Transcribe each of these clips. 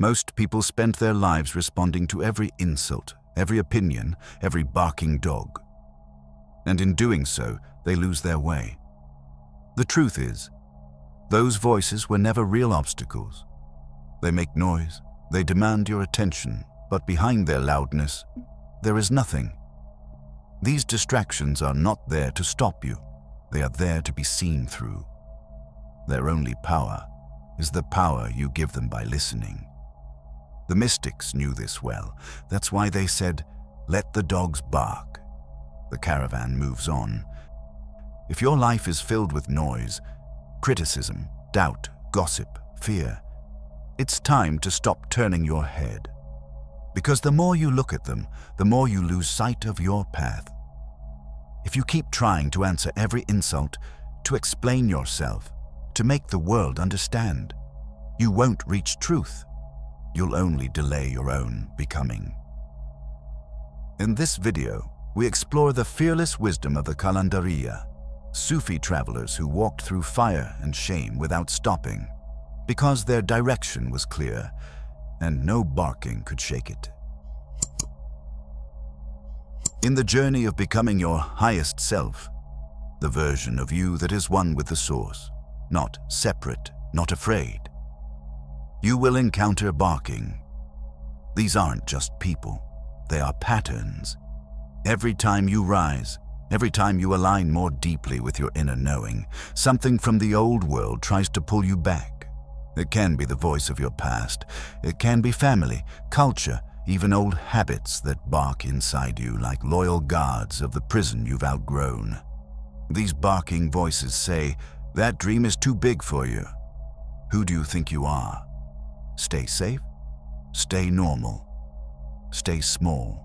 Most people spend their lives responding to every insult, every opinion, every barking dog. And in doing so, they lose their way. The truth is, those voices were never real obstacles. They make noise, they demand your attention, but behind their loudness, there is nothing. These distractions are not there to stop you. They are there to be seen through. Their only power is the power you give them by listening. The mystics knew this well. That's why they said, "Let the dogs bark." The caravan moves on. If your life is filled with noise, criticism, doubt, gossip, fear, it's time to stop turning your head. Because the more you look at them, the more you lose sight of your path. If you keep trying to answer every insult, to explain yourself, to make the world understand, you won't reach truth. You'll only delay your own becoming. In this video, we explore the fearless wisdom of the Qalandariyya, Sufi travelers who walked through fire and shame without stopping, because their direction was clear and no barking could shake it. In the journey of becoming your highest self, the version of you that is one with the source, not separate, not afraid, you will encounter barking. These aren't just people, they are patterns. Every time you rise, every time you align more deeply with your inner knowing, something from the old world tries to pull you back. It can be the voice of your past. It can be family, culture, even old habits that bark inside you like loyal guards of the prison you've outgrown. These barking voices say, "That dream is too big for you. Who do you think you are? Stay safe, stay normal, stay small."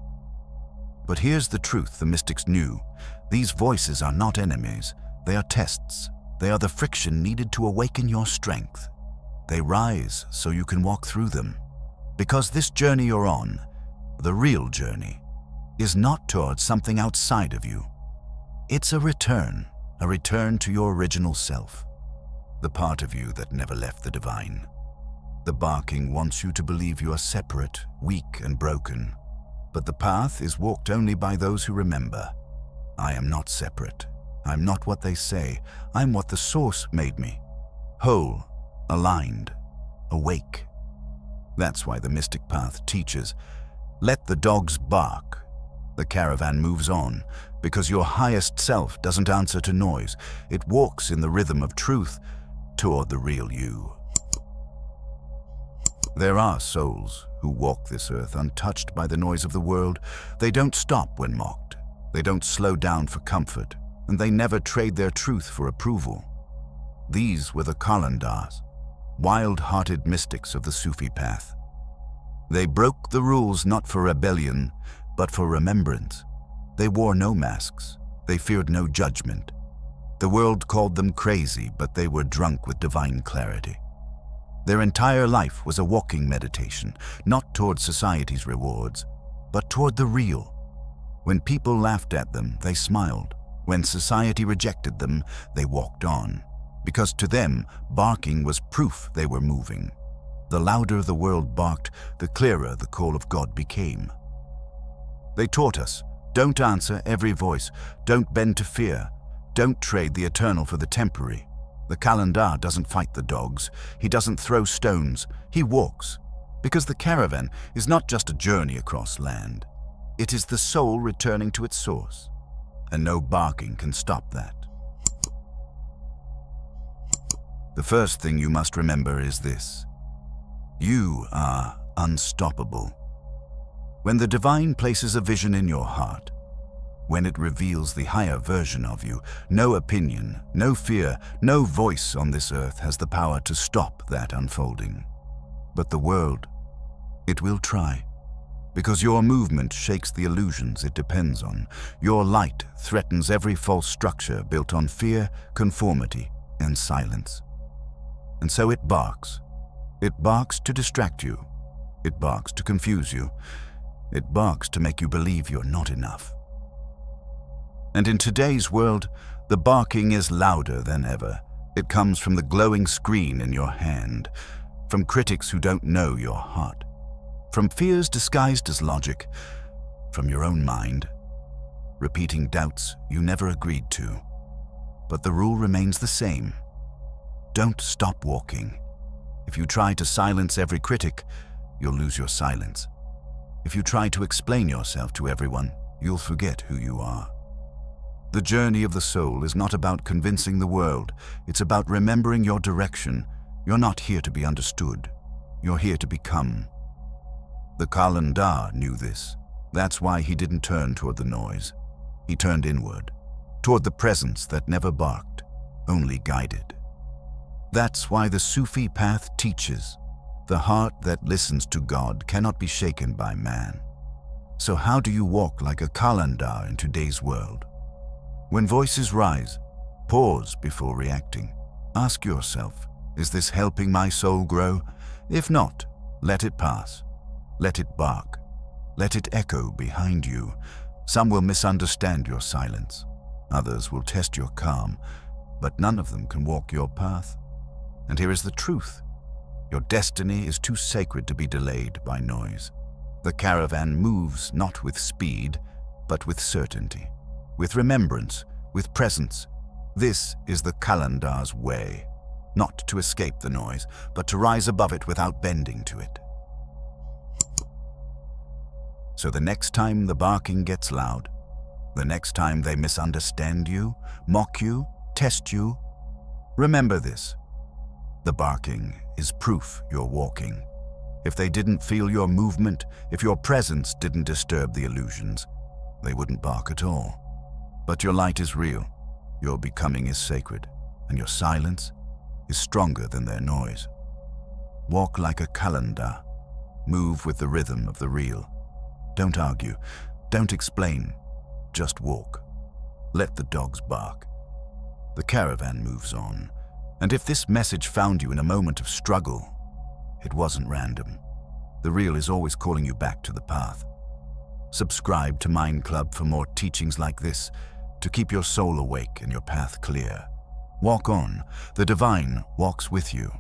But here's the truth the mystics knew. These voices are not enemies. They are tests. They are the friction needed to awaken your strength. They rise so you can walk through them. Because this journey you're on, the real journey, is not towards something outside of you. It's a return to your original self, the part of you that never left the divine. The barking wants you to believe you are separate, weak, and broken. But the path is walked only by those who remember. I am not separate. I'm not what they say. I'm what the source made me. Whole, aligned, awake. That's why the mystic path teaches, let the dogs bark. The caravan moves on, because your highest self doesn't answer to noise. It walks in the rhythm of truth toward the real you. There are souls who walk this earth untouched by the noise of the world. They don't stop when mocked. They don't slow down for comfort, and they never trade their truth for approval. These were the Qalandars, wild-hearted mystics of the Sufi path. They broke the rules not for rebellion, but for remembrance. They wore no masks. They feared no judgment. The world called them crazy, but they were drunk with divine clarity. Their entire life was a walking meditation, not toward society's rewards, but toward the real. When people laughed at them, they smiled. When society rejected them, they walked on. Because to them, barking was proof they were moving. The louder the world barked, the clearer the call of God became. They taught us, don't answer every voice, don't bend to fear, don't trade the eternal for the temporary. The Qalandar doesn't fight the dogs, he doesn't throw stones, he walks. Because the caravan is not just a journey across land. It is the soul returning to its source, and no barking can stop that. The first thing you must remember is this: you are unstoppable. When the divine places a vision in your heart, when it reveals the higher version of you, no opinion, no fear, no voice on this earth has the power to stop that unfolding. But the world, it will try. Because your movement shakes the illusions it depends on. Your light threatens every false structure built on fear, conformity, and silence. And so it barks. It barks to distract you. It barks to confuse you. It barks to make you believe you're not enough. And in today's world, the barking is louder than ever. It comes from the glowing screen in your hand, from critics who don't know your heart, from fears disguised as logic, from your own mind, repeating doubts you never agreed to. But the rule remains the same. Don't stop walking. If you try to silence every critic, you'll lose your silence. If you try to explain yourself to everyone, you'll forget who you are. The journey of the soul is not about convincing the world. It's about remembering your direction. You're not here to be understood. You're here to become. The Qalandar knew this. That's why he didn't turn toward the noise. He turned inward, toward the presence that never barked, only guided. That's why the Sufi path teaches, the heart that listens to God cannot be shaken by man. So how do you walk like a Qalandar in today's world? When voices rise, pause before reacting. Ask yourself, is this helping my soul grow? If not, let it pass. Let it bark. Let it echo behind you. Some will misunderstand your silence. Others will test your calm, but none of them can walk your path. And here is the truth. Your destiny is too sacred to be delayed by noise. The caravan moves not with speed, but with certainty, with remembrance, with presence. This is the Qalandar's way, not to escape the noise, but to rise above it without bending to it. So the next time the barking gets loud, the next time they misunderstand you, mock you, test you, remember this. The barking is proof you're walking. If they didn't feel your movement, if your presence didn't disturb the illusions, they wouldn't bark at all. But your light is real, your becoming is sacred, and your silence is stronger than their noise. Walk like a Qalandar. Move with the rhythm of the real. Don't argue, don't explain, just walk. Let the dogs bark. The caravan moves on. And if this message found you in a moment of struggle, it wasn't random. The real is always calling you back to the path. Subscribe to Mind Club for more teachings like this, to keep your soul awake and your path clear. Walk on. The divine walks with you.